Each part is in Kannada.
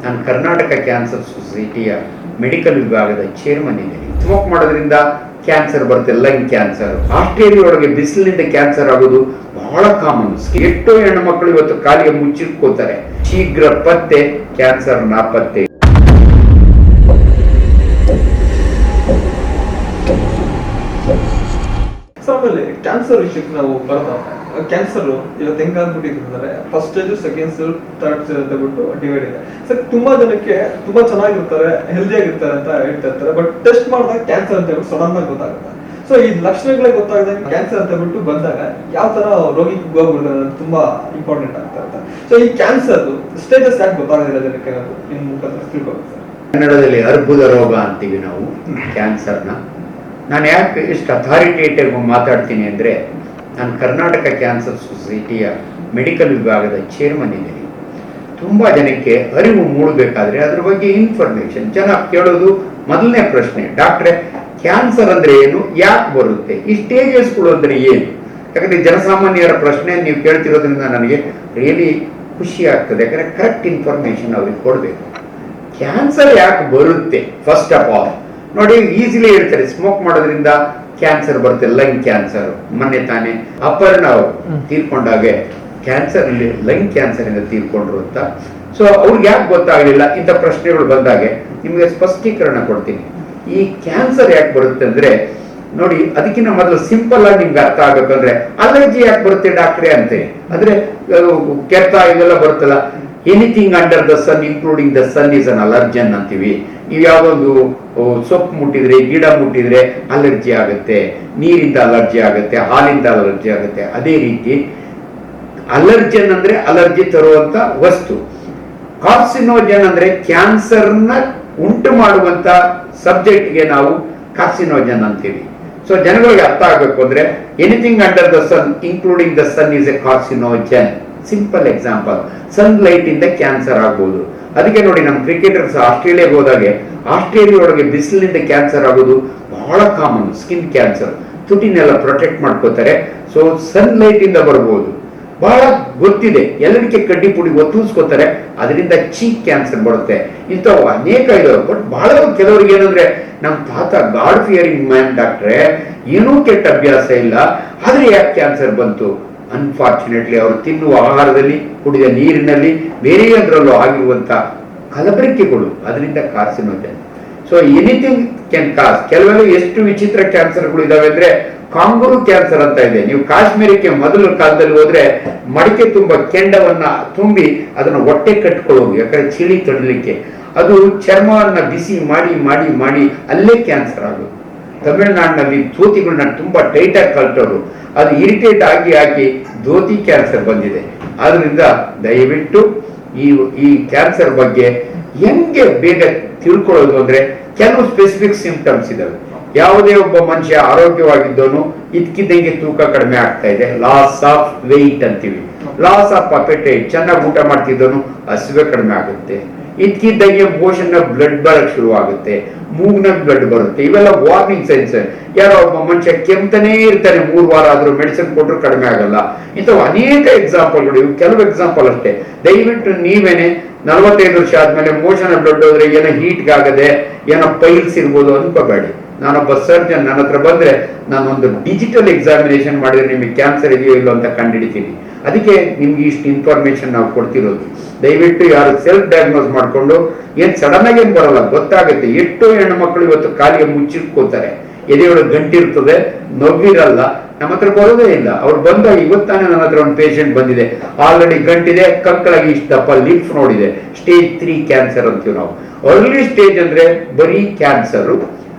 ನಾನು ಕರ್ನಾಟಕ ಕ್ಯಾನ್ಸರ್ ಸೊಸೈಟಿಯ ಮೆಡಿಕಲ್ ವಿಭಾಗದ ಚೇರ್ಮನ್ ಇದ್ದೀನಿ. ಸ್ಮೋಕ್ ಮಾಡೋದ್ರಿಂದ ಕ್ಯಾನ್ಸರ್ ಬರುತ್ತೆ, ಲಂಗ್ ಕ್ಯಾನ್ಸರ್. ಆಸ್ಟ್ರೇಲಿಯಾ ಒಳಗೆ ಬಿಸಿಲಿನಿಂದ ಕ್ಯಾನ್ಸರ್ ಆಗೋದು ಬಹಳ ಕಾಮನ್. ಎಷ್ಟೋ ಹೆಣ್ಣು ಮಕ್ಕಳು ಇವತ್ತು ಕಾಲಿಗೆ ಮುಚ್ಚಿಟ್ಕೋತಾರೆ. ಶೀಘ್ರ ಪತ್ತೆ, ಕ್ಯಾನ್ಸರ್ ನಾಪತ್ತೆ. ಆಮೇಲೆ ಕ್ಯಾನ್ಸರ್ ವಿಷಯಕ್ಕೆ ನಾವು ಬರ್ತಾರೆ. ಕ್ಯಾನ್ಸರ್ ಇವತ್ತು ಹೆಂಗಾಗ್ಬಿಟ್ಟಿದ್ರೆ first stage, second stage, third stage ಅಂತ ಬಿಟ್ಟು ಡಿವೈಡ್ ಇದೆ. ಸರ್ ತುಂಬಾ ಜನಕ್ಕೆ ತುಂಬಾ ಚೆನ್ನಾಗಿರ್ತಾರೆ, ಹೆಲ್ದಿ ಆಗಿರ್ತಾರೆ ಅಂತ ಹೇಳ್ತಾ ಇರ್ತಾರೆ. ಬಟ್ ಟೆಸ್ಟ್ ಮಾಡಿದಾಗ ಕ್ಯಾನ್ಸರ್ ಅಂತ ಹೇಳ್ಬಿಟ್ಟು ಸಡನ್ ಆಗಿ ಗೊತ್ತಾಗುತ್ತೆ. ಸೊ ಈ ಲಕ್ಷಣಗಳೇ ಗೊತ್ತಾಗದಾಗ ಕ್ಯಾನ್ಸರ್ ಅಂತ ಬಿಟ್ಟು ಬಂದಾಗ ಯಾವ ತರ ರೋಗಿ ಹೋಗ್ಬಿಡ್ತಾರೆ ಅನ್ನೋದು ತುಂಬಾ ಇಂಪಾರ್ಟೆಂಟ್ ಆಗ್ತಾ ಇರುತ್ತೆ. ಸೊ ಈ ಕ್ಯಾನ್ಸರ್ ಸ್ಟೇಜಸ್ ಯಾಕೆ ಗೊತ್ತಾಗೋದಿಲ್ಲ ಜನಕ್ಕೆ ಅನ್ನೋದು ನಿಮ್ ಮುಖಾಂತರ ತಿಳ್ಕೊಬೇಕು ಸರ್. ಕನ್ನಡದಲ್ಲಿ ಅರ್ಬುದ ರೋಗ ಅಂತೀವಿ ನಾವು ಕ್ಯಾನ್ಸರ್ನ. ನಾನು ಯಾಕೆ ಇಷ್ಟು ಅಥಾರಿಟೇಟಿವ್ ಮಾತಾಡ್ತೀನಿ ಅಂದರೆ, ನಾನು ಕರ್ನಾಟಕ ಕ್ಯಾನ್ಸರ್ ಸೊಸೈಟಿಯ ಮೆಡಿಕಲ್ ವಿಭಾಗದ ಚೇರ್ಮನ್ ಇದ್ದೀನಿ. ತುಂಬ ಜನಕ್ಕೆ ಅರಿವು ಮೂಡಬೇಕಾದ್ರೆ ಅದ್ರ ಬಗ್ಗೆ ಇನ್ಫಾರ್ಮೇಷನ್ ಜನ ಕೇಳೋದು ಮೊದಲನೇ ಪ್ರಶ್ನೆ, ಡಾಕ್ಟ್ರೆ ಕ್ಯಾನ್ಸರ್ ಅಂದರೆ ಏನು, ಯಾಕೆ ಬರುತ್ತೆ, ಈ ಸ್ಟೇಜಸ್ಗಳು ಅಂದರೆ ಏನು? ಯಾಕಂದರೆ ಜನಸಾಮಾನ್ಯರ ಪ್ರಶ್ನೆ ನೀವು ಕೇಳ್ತಿರೋದ್ರಿಂದ ನನಗೆ ರಿಯಲಿ ಖುಷಿ ಆಗ್ತದೆ. ಯಾಕಂದರೆ ಕರೆಕ್ಟ್ ಇನ್ಫಾರ್ಮೇಷನ್ ಅವ್ರಿಗೆ ಕೊಡಬೇಕು. ಕ್ಯಾನ್ಸರ್ ಯಾಕೆ ಬರುತ್ತೆ? ಫಸ್ಟ್ ಆಫ್ ಆಲ್ ನೋಡಿ, ಈಸಿಲಿ ಹೇಳ್ತಾರೆ ಸ್ಮೋಕ್ ಮಾಡೋದ್ರಿಂದ ಕ್ಯಾನ್ಸರ್ ಬರುತ್ತೆ, ಲಂಗ್ ಕ್ಯಾನ್ಸರ್. ಮೊನ್ನೆ ತಾನೇ ಅಪರ್ಣ ಅವರು ತೀರ್ಕೊಂಡಾಗೆ ಕ್ಯಾನ್ಸರ್ ಇಲ್ಲಿ ಲಂಗ್ ಕ್ಯಾನ್ಸರ್ ಇಂದ ತೀರ್ಕೊಂಡ್ರು ಅಂತ. ಸೊ ಅವ್ರಿಗೆ ಯಾಕೆ ಗೊತ್ತಾಗಲಿಲ್ಲ? ಇಂಥ ಪ್ರಶ್ನೆಗಳು ಬಂದಾಗೆ ನಿಮಗೆ ಸ್ಪಷ್ಟೀಕರಣ ಕೊಡ್ತೀನಿ. ಈ ಕ್ಯಾನ್ಸರ್ ಯಾಕೆ ಬರುತ್ತೆ ಅಂದ್ರೆ ನೋಡಿ, ಅದಕ್ಕಿಂತ ಮೊದಲು ಸಿಂಪಲ್ ಆಗಿ ನಿಮ್ಗೆ ಅರ್ಥ ಆಗಬೇಕಂದ್ರೆ ಅಲರ್ಜಿ ಯಾಕೆ ಬರುತ್ತೆ ಡಾಕ್ಟ್ರೆ ಅಂತೆ. ಅಂದ್ರೆ ಕೆರೆತ ಇದೆಲ್ಲ ಬರುತ್ತಲ್ಲ, anything under the sun including the sun is an allergen ಅಂತೀವಿ. ನೀವು ಯಾವುದೊಂದು ಸೊಪ್ಪು ಮುಟ್ಟಿದ್ರೆ, ಗಿಡ ಮುಟ್ಟಿದ್ರೆ ಅಲರ್ಜಿ ಆಗುತ್ತೆ, ನೀರಿಂದ ಅಲರ್ಜಿ ಆಗುತ್ತೆ, ಹಾಲಿಂದ ಅಲರ್ಜಿ ಆಗುತ್ತೆ. ಅದೇ ರೀತಿ ಅಲರ್ಜನ್ ಅಂದ್ರೆ ಅಲರ್ಜಿ ತರುವಂತ ವಸ್ತು. ಕಾರ್ಸಿನೋಜನ್ ಅಂದ್ರೆ ಕ್ಯಾನ್ಸರ್ನ ಉಂಟು ಮಾಡುವಂತ ಸಬ್ಜೆಕ್ಟ್ಗೆ ನಾವು ಕಾರ್ಸಿನೋಜನ್ ಅಂತೀವಿ. ಸೊ ಜನಗಳಿಗೆ ಅರ್ಥ ಆಗಬೇಕು ಅಂದ್ರೆ anything under the sun including the sun is a carcinogen. Simple example, sunlight ಇಂದ ಕ್ಯಾನ್ಸರ್ ಆಗ್ಬೋದು. ಅದಕ್ಕೆ ನೋಡಿ, ನಮ್ಮ ಕ್ರಿಕೆಟರ್ಸ್ ಆಸ್ಟ್ರೇಲಿಯಾಗೆ ಹೋದಾಗೆ ಆಸ್ಟ್ರೇಲಿಯಾ ಒಳಗೆ ಬಿಸಿಲಿನಿಂದ ಕ್ಯಾನ್ಸರ್ ಆಗೋದು ಬಹಳ ಕಾಮನ್. ಸ್ಕಿನ್ ಕ್ಯಾನ್ಸರ್, ತುಟಿನೆಲ್ಲ ಪ್ರೊಟೆಕ್ಟ್ ಮಾಡ್ಕೋತಾರೆ. ಸೊ ಸನ್ಲೈಟ್ ಇಂದ ಬರ್ಬೋದು, ಬಹಳ ಗೊತ್ತಿದೆ. ಎಲ್ಲರಿಗೆ ಕಡ್ಡಿ ಪುಡಿ ಒತ್ತುಸ್ಕೋತಾರೆ, ಅದರಿಂದ ಚೀಕ್ ಕ್ಯಾನ್ಸರ್ ಬರುತ್ತೆ. ಇಂಥವು ಅನೇಕ ಇದಾವೆ. ಬಟ್ ಬಹಳ ಕೆಲವರಿಗೆ ಏನಂದ್ರೆ, ನಮ್ಮ ತಾತ ಗಾಡ್ ಫಿಯರಿಂಗ್ ಮ್ಯಾನ್ ಡಾಕ್ಟ್ರೆ, ಏನೂ ಕೆಟ್ಟ ಅಭ್ಯಾಸ ಇಲ್ಲ, ಆದ್ರೆ ಯಾಕೆ ಕ್ಯಾನ್ಸರ್ ಬಂತು? ಅನ್ಫಾರ್ಚುನೇಟ್ಲಿ ಅವರು ತಿನ್ನುವ ಆಹಾರದಲ್ಲಿ, ಕುಡಿದ ನೀರಿನಲ್ಲಿ, ಬೇರೆಯೊಂದರಲ್ಲೂ ಆಗಿರುವಂತ ಕಲಬೆರಕೆಗಳು, ಅದರಿಂದ carcinogen. So anything can cause. ಕೆಲವೆಲ್ಲ ಎಷ್ಟು ವಿಚಿತ್ರ ಕ್ಯಾನ್ಸರ್ಗಳು ಇದಾವೆ ಅಂದ್ರೆ, ಕಾಂಗರು ಕ್ಯಾನ್ಸರ್ ಅಂತ ಇದೆ. ನೀವು ಕಾಶ್ಮೀರಕ್ಕೆ ಮೊದಲ ಕಾಲದಲ್ಲಿ ಹೋದ್ರೆ ಮಡಿಕೆ ತುಂಬಾ ಕೆಂಡವನ್ನ ತುಂಬಿ ಅದನ್ನ ಹೊಟ್ಟೆ ಕಟ್ಕೊಳ್ಳೋದು, ಯಾಕಂದ್ರೆ ಚಳಿ ತಡಲಿಕ್ಕೆ. ಅದು ಚರ್ಮವನ್ನ ಬಿಸಿ ಮಾಡಿ ಮಾಡಿ ಮಾಡಿ ಅಲ್ಲೇ ಕ್ಯಾನ್ಸರ್ ಆಗೋದು. ತಮಿಳುನಾಡಿನಲ್ಲಿ ಧೋತಿಗಳನ್ನ ತುಂಬಾ ಟೈಟ್ ಆಗಿ ಕಲ್ಟೋರು, ಅದು ಇರಿಟೇಟ್ ಆಗಿ ಹಾಕಿ ಧೋತಿ ಕ್ಯಾನ್ಸರ್ ಬಂದಿದೆ. ಆದ್ರಿಂದ ದಯವಿಟ್ಟು ಈ ಕ್ಯಾನ್ಸರ್ ಬಗ್ಗೆ ಹೆಂಗೆ ಬೇಗ ತಿಳ್ಕೊಳ್ಳೋದು ಅಂದ್ರೆ, ಕೆಲವು ಸ್ಪೆಸಿಫಿಕ್ ಸಿಂಪ್ಟಮ್ಸ್ ಇದಾವೆ. ಯಾವುದೇ ಒಬ್ಬ ಮನುಷ್ಯ ಆರೋಗ್ಯವಾಗಿದ್ದವನು ಇದಕ್ಕಿದ್ದಂಗೆ ತೂಕ ಕಡಿಮೆ ಆಗ್ತಾ ಇದೆ, ಲಾಸ್ ಆಫ್ ವೆಯ್ಟ್ ಅಂತೀವಿ. ಲಾಸ್ ಆಫ್ ಅಪೆಟೈಟ್, ಚೆನ್ನಾಗಿ ಊಟ ಮಾಡ್ತಿದ್ದವನು ಹಸಿವೆ ಕಡಿಮೆ ಆಗುತ್ತೆ. ಇದಕ್ಕಿದ್ದಂಗೆ ಮೋಷನ್ ಬ್ಲಡ್ ಬರಕ್ ಶುರು ಆಗುತ್ತೆ, ಮೂಗ್ನಾಗ ಬ್ಲಡ್ ಬರುತ್ತೆ. ಇವೆಲ್ಲ ವಾರ್ನಿಂಗ್ ಸೈನ್ಸ್. ಯಾರೋ ಒಬ್ಬ ಮನುಷ್ಯ ಕೆಮ್ತಾನೇ ಇರ್ತಾನೆ, 3 ವಾರ ಆದ್ರೂ ಮೆಡಿಸಿನ್ ಕೊಟ್ಟರು ಕಡಿಮೆ ಆಗಲ್ಲ. ಇಂಥವು ಅನೇಕ ಎಕ್ಸಾಂಪಲ್ಗಳು. ಇವು ಕೆಲವು ಎಕ್ಸಾಂಪಲ್ ಅಷ್ಟೇ. ದಯವಿಟ್ಟು ನೀವೇನೆ 45 ವರ್ಷ ಆದ್ಮೇಲೆ ಮೋಷನ್ ಬ್ಲಡ್ ಹೋದ್ರೆ ಏನೋ ಹೀಟ್ಗೆ ಆಗದೆ, ಏನೋ ಪೈಲ್ಸ್ ಇರ್ಬೋದು ಅನ್ಕೋಬೇಡಿ. ನಾನೊಬ್ಬ ಸರ್ಜನ್, ನನ್ನ ಹತ್ರ ಬಂದ್ರೆ ನಾನೊಂದು ಡಿಜಿಟಲ್ ಎಕ್ಸಾಮಿನೇಷನ್ ಮಾಡಿದ್ರೆ ನಿಮಗೆ ಕ್ಯಾನ್ಸರ್ ಇದೆಯೋ ಇಲ್ಲೋ ಅಂತ ಕಂಡುಹಿಡಿತೀನಿ. ಅದಕ್ಕೆ ನಿಮ್ಗೆ ಇಷ್ಟು ಇನ್ಫಾರ್ಮೇಶನ್ ನಾವು ಕೊಡ್ತಿರೋದು. ದಯವಿಟ್ಟು ಯಾರು ಸೆಲ್ಫ್ ಡಯಾಗ್ನೋಸ್ ಮಾಡ್ಕೊಂಡು, ಏನ್ ಸಡನ್ ಆಗಿ ಏನ್ ಬರಲ್ಲ, ಗೊತ್ತಾಗುತ್ತೆ. ಎಷ್ಟೋ ಹೆಣ್ಣು ಮಕ್ಕಳು ಇವತ್ತು ಕಾಲಿಗೆ ಮುಚ್ಚಿಟ್ಕೋತಾರೆ, ಎದೆಯೊಳಗೆ ಗಂಟಿರ್ತದೆ, ನೋವಿರಲ್ಲ, ನಮ್ಮ ಹತ್ರ ಬರೋದೇ ಇಲ್ಲ. ಅವ್ರು ಬಂದಾಗ ಇವತ್ತಾನೆ ನನ್ನ ಹತ್ರ ಒಂದು ಪೇಷಂಟ್ ಬಂದಿದೆ, ಆಲ್ರೆಡಿ ಗಂಟಿದೆ, ಕಂಕಳಾಗಿ ಇಷ್ಟಪ್ಪ ಲಿಂಫ್ ನೋಡಿದೆ, ಸ್ಟೇಜ್ 3 ಕ್ಯಾನ್ಸರ್ ಅಂತೀವಿ ನಾವು. ಅರ್ಲಿ ಸ್ಟೇಜ್ ಅಂದ್ರೆ ಬರೀ ಕ್ಯಾನ್ಸರ್.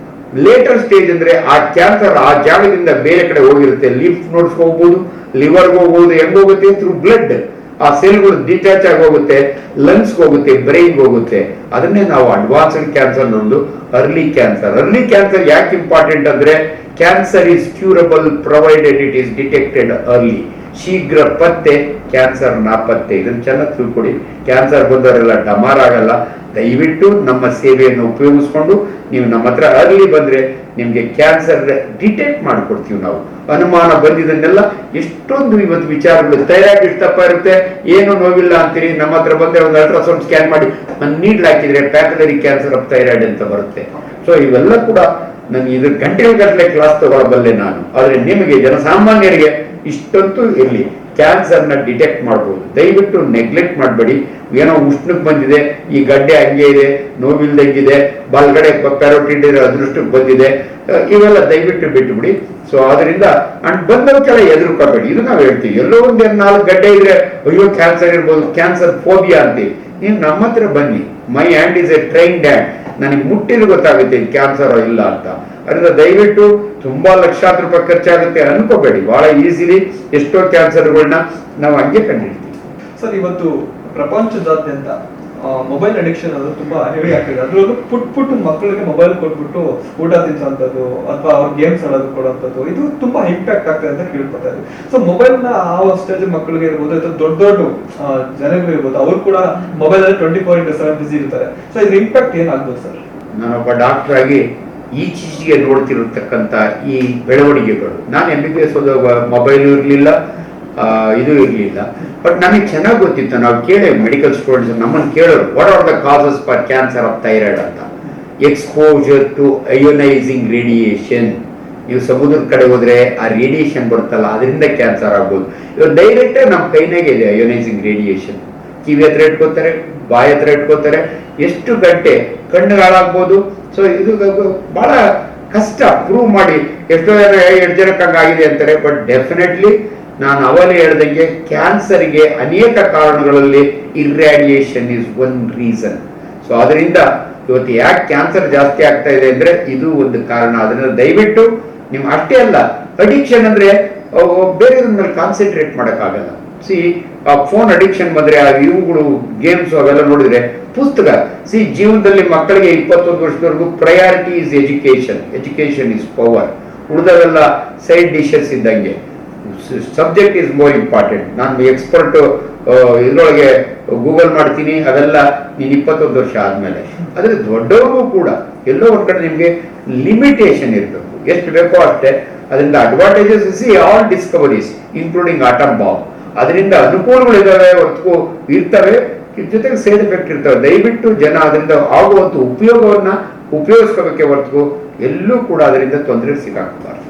ಲೇಟರ್ ಸ್ಟೇಜ್ ಅಂದ್ರೆ ಆ ಕ್ಯಾನ್ಸರ್ ಆ ಜಾಗದಿಂದ ಬೇರೆ ಕಡೆ ಹೋಗಿರುತ್ತೆ. ಲಿಂಫ್ ನೋಡ್ಸ್ ಹೋಗ್ಬೋದು, ಲಿವರ್ಗೆ ಹೋಗ್ಬೋದು. ಹೆಂಗ್ ಹೋಗುತ್ತೆ? Through blood. ಆ ಸೆಲ್ಗಳು ಡಿಟ್ಯಾಚ್ ಆಗಿ ಹೋಗುತ್ತೆ, ಲಂಗ್ಸ್ ಹೋಗುತ್ತೆ, ಬ್ರೈನ್ ಹೋಗುತ್ತೆ. ಅದನ್ನೇ ನಾವು ಅಡ್ವಾನ್ಸ್ಡ್ ಕ್ಯಾನ್ಸರ್ ಒಂದು ಅರ್ಲಿ ಕ್ಯಾನ್ಸರ್. ಅರ್ಲಿ ಕ್ಯಾನ್ಸರ್ ಯಾಕೆ ಇಂಪಾರ್ಟೆಂಟ್ ಅಂದ್ರೆ, cancer is curable provided it is detected early. ಶೀಘ್ರ ಪತ್ತೆ, ಕ್ಯಾನ್ಸರ್ ನಾಪತ್ತೆ. ಇದನ್ನು ಚೆನ್ನಾಗಿ ತಿಳ್ಕೊಡಿ. ಕ್ಯಾನ್ಸರ್ ಬಂದವರೆಲ್ಲ ಡಮಾರ್ ಆಗಲ್ಲ. ದಯವಿಟ್ಟು ನಮ್ಮ ಸೇವೆಯನ್ನು ಉಪಯೋಗಿಸ್ಕೊಂಡು ನೀವು ನಮ್ಮ ಹತ್ರ ಅರ್ಲಿ ಬಂದ್ರೆ ನಿಮ್ಗೆ ಕ್ಯಾನ್ಸರ್ ಡಿಟೆಕ್ಟ್ ಮಾಡಿಕೊಡ್ತೀವಿ ನಾವು. ಅನುಮಾನ ಬಂದಿದ್ದನ್ನೆಲ್ಲ ಎಷ್ಟೊಂದು ಇವತ್ತು ವಿಚಾರಗಳು, ಥೈರಾಯ್ಡ್ ಇಷ್ಟಪ್ಪ ಇರುತ್ತೆ, ಏನು ನೋವಿಲ್ಲ ಅಂತೀರಿ, ನಮ್ಮ ಹತ್ರ ಬಂದ್ರೆ ಒಂದು ಅಲ್ಟ್ರಾಸೌಂಡ್ ಸ್ಕ್ಯಾನ್ ಮಾಡಿ ಒಂದು ನೀಡ್ಲ್ ಹಾಕಿದ್ರೆ ಪ್ಯಾಥಲರಿ ಕ್ಯಾನ್ಸರ್ ಆಫ್ ಥೈರಾಯ್ಡ್ ಅಂತ ಬರುತ್ತೆ. ಸೊ ಇವೆಲ್ಲ ಕೂಡ ನನಗೆ ಇದ್ರ ಗಂಟೆಗಟ್ಟಲೆ ಕ್ಲಾಸ್ ತಗೊಳ್ಳಬಲ್ಲೆ ನಾನು. ಆದ್ರೆ ನಿಮಗೆ ಜನಸಾಮಾನ್ಯರಿಗೆ ಇಷ್ಟಂತೂ ಇರಲಿ, ಕ್ಯಾನ್ಸರ್ನ ಡಿಟೆಕ್ಟ್ ಮಾಡ್ಬೋದು. ದಯವಿಟ್ಟು ನೆಗ್ಲೆಕ್ಟ್ ಮಾಡಬೇಡಿ. ಏನೋ ಉಷ್ಣಕ್ಕೆ ಬಂದಿದೆ, ಈ ಗಡ್ಡೆ ಹಂಗೆ ಇದೆ, ನೋವಿಲ್ದಂಗಿದೆ, ಬಲ್ಗಡೆ ಪ್ಯಾರೋಟಿಡ್ ಅದೃಷ್ಟಕ್ಕೆ ಬಂದಿದೆ, ಇವೆಲ್ಲ ದಯವಿಟ್ಟು ಬಿಟ್ಟುಬಿಡಿ. ಸೊ ಅದರಿಂದ ಬಂದವಕ್ಕೆಲ್ಲ ಎದುರುಕೋಬೇಡಿ. ಇದು ನಾವು ಹೇಳ್ತೀವಿ. ಎಲ್ಲೋ ಒಂದು 4 ಗಡ್ಡೆ ಇದ್ರೆ ಅಯ್ಯೋ ಕ್ಯಾನ್ಸರ್ ಇರ್ಬೋದು, ಕ್ಯಾನ್ಸರ್ ಫೋಬಿಯಾ ಅಂತೀವಿ. ನೀವು ನಮ್ಮ ಹತ್ರ ಬನ್ನಿ. My hand is A trained hand. ನನಗೆ ಮುಟ್ಟಿದ್ರೆ ಗೊತ್ತಾಗುತ್ತೆ ಇದು ಕ್ಯಾನ್ಸರ್ ಇಲ್ಲ ಅಂತ. ಅದರಿಂದ ದಯವಿಟ್ಟು ತುಂಬಾ ಲಕ್ಷಾಂತರ ರೂಪಾಯಿ ಖರ್ಚಾಗುತ್ತೆ ಅನ್ಕೋಬೇಡಿ. ಬಹಳ ಈಸಿಲಿ ಎಷ್ಟೋ ಕ್ಯಾನ್ಸರ್ಗಳನ್ನ ನಾವು ಹಂಗೆ ಕಂಡಿಡ್ತೀವಿ. ಸರ್, ಇವತ್ತು ಪ್ರಪಂಚದಾದ್ಯಂತ ಮೊಬೈಲ್ ಅಡಿಕ್ಷನ್ ಅದು ತುಂಬಾ ಹೆವಿ ಆಗ್ತಿದೆ. ಅದ್ರಲ್ಲೂ ಪುಟ್ಟ ಮಕ್ಕಳಿಗೆ ಮೊಬೈಲ್ ಕೊಟ್ಬಿಟ್ಟು ಊಟ ತಿನ್ಸೋಂಥದ್ದು ಅಥವಾ ಅವ್ರ ಗೇಮ್ಸ್ ಆಡೋದು ಕೊಡೋಂಥದ್ದು, ಇದು ತುಂಬಾ ಇಂಪ್ಯಾಕ್ಟ್ ಆಗ್ತದೆ ಅಂತ ಕೇಳ್ಕೊತಾ ಇದ್ವಿ. ಸೊ ಮೊಬೈಲ್ ನ ಆ ಸ್ಟೇಜ್ ಮಕ್ಕಳಿಗೆ ಇರ್ಬೋದು ಅಥವಾ ದೊಡ್ಡ ಜನಗಳು ಇರ್ಬೋದು, ಅವ್ರು ಕೂಡ ಮೊಬೈಲ್ ಅಲ್ಲಿ 24/7 ಬಿಸಿ ಇರ್ತಾರೆ. ಸೊ ಇದ್ರ ಇಂಪ್ಯಾಕ್ಟ್ ಏನಾಗ್ಬೋದು ಸರ್? ನಾನೊಬ್ಬ ಡಾಕ್ಟರ್ ಆಗಿ ಈಚೀಚೆಗೆ ನೋಡ್ತಿರತಕ್ಕಂಥ ಈ ಬೆಳವಣಿಗೆಗಳು, ನಾನು MBBS ಓದುವಾಗ ಮೊಬೈಲು ಇರಲಿಲ್ಲ, ಇದು ಇರಲಿಲ್ಲ. ಬಟ್ ನನಗೆ ಚೆನ್ನಾಗಿ ಗೊತ್ತಿತ್ತು. ನಾವು ಕೇಳಿ ಮೆಡಿಕಲ್ ಸ್ಟೂಡೆಂಟ್ಸ್ ನಮ್ಮನ್ನು ಕೇಳೋರು, what are the causes for cancer of thyroid ಅಂತ. Exposure to ionising radiation. ನೀವು ಸಮುದ್ರದ ಕಡೆ ಹೋದ್ರೆ ಆ ರೇಡಿಯೇಷನ್ ಬರುತ್ತಲ್ಲ, ಅದರಿಂದ ಕ್ಯಾನ್ಸರ್ ಆಗ್ಬೋದು. ಇವಾಗ ಡೈರೆಕ್ಟ್ ನಮ್ಮ ಕೈನಾಗೆ ಇದೆ ಅಯೋನೈಸಿಂಗ್ ರೇಡಿಯೇಷನ್. ಕಿವಿ ಹತ್ರ ಇಟ್ಕೋತಾರೆ, ಬಾಯಿ ಹತ್ರ ಇಟ್ಕೋತಾರೆ, ಎಷ್ಟು ಗಂಟೆ ಕಣ್ಣು ಹಾಳಾಗ್ಬೋದು. ಸೊ ಇದು ಬಹಳ ಕಷ್ಟ ಪ್ರೂವ್ ಮಾಡಿ. ಎಷ್ಟೋ ಜನ 2 ಜನಕ್ಕೆ ಹಂಗಾಗಿದೆ ಅಂತಾರೆ. ಬಟ್ ಡೆಫಿನೆಟ್ಲಿ ನಾನು ಅವಲೇ ಹೇಳ್ದಂಗೆ ಕ್ಯಾನ್ಸರ್ಗೆ ಅನೇಕ ಕಾರಣಗಳಲ್ಲಿ ಇರ್ರಾಡಿಯೇಷನ್ ಇಸ್ ಒನ್ ರೀಸನ್. ಸೊ ಅದರಿಂದ ಇವತ್ತು ಯಾಕೆ ಕ್ಯಾನ್ಸರ್ ಜಾಸ್ತಿ ಆಗ್ತಾ ಇದೆ ಅಂದ್ರೆ ಇದು ಒಂದು ಕಾರಣ. ಅದನ್ನ ದಯವಿಟ್ಟು ನೀವು ಅಷ್ಟೇ ಅಲ್ಲ, ಅಡಿಕ್ಷನ್ ಅಂದ್ರೆ ಬೇರೆ ಮೇಲೆ ಕಾನ್ಸಂಟ್ರೇಟ್ ಮಾಡೋಕ್ಕಾಗಲ್ಲ. ಆ ಫೋನ್ ಅಡಿಕ್ಷನ್ ಬಂದ್ರೆ ಆ ಇವುಗಳು ಗೇಮ್ಸ್ ಅವೆಲ್ಲ ನೋಡಿದ್ರೆ ಪುಸ್ತಕ ಜೀವನದಲ್ಲಿ ಮಕ್ಕಳಿಗೆ 21 ವರ್ಷದವರೆಗೂ priority is education. Education is power. ಉಳಿದವೆಲ್ಲ ಸೈಡ್ ಡಿಶಸ್ ಇದ್ದಂಗೆ. Subject is more important. ನಾನು ಎಕ್ಸ್ಪರ್ಟ್ ಇದ್ರೊಳಗೆ ಗೂಗಲ್ ಮಾಡ್ತೀನಿ, ಅವೆಲ್ಲ ನೀನು 21 ವರ್ಷ ಆದ್ಮೇಲೆ. ಆದ್ರೆ ದೊಡ್ಡವ್ರಿಗೂ ಕೂಡ ಎಲ್ಲೋ ಒಂದ್ ಕಡೆ ನಿಮ್ಗೆ ಲಿಮಿಟೇಷನ್ ಇರಬೇಕು. ಎಷ್ಟು ಬೇಕೋ ಅಷ್ಟೇ. ಅದರಿಂದ advantages all discoveries including atom bomb. ಅದರಿಂದ ಅನುಕೂಲಗಳಿದ್ದಾವೆ, ಹೊರತು ಇರ್ತವೆ, ಜೊತೆಗೆ ಸೈಡ್ ಎಫೆಕ್ಟ್ ಇರ್ತವೆ. ದಯವಿಟ್ಟು ಜನ ಅದರಿಂದ ಆಗುವಂತ ಉಪಯೋಗವನ್ನ ಉಪಯೋಗಿಸ್ಕೋಬೇಕೆ ಹೊರತು ಎಲ್ಲೂ ಕೂಡ ಅದರಿಂದ ತೊಂದರೆ ಸಿಕ್ಕಾಕ್ಬಾರ್ದು.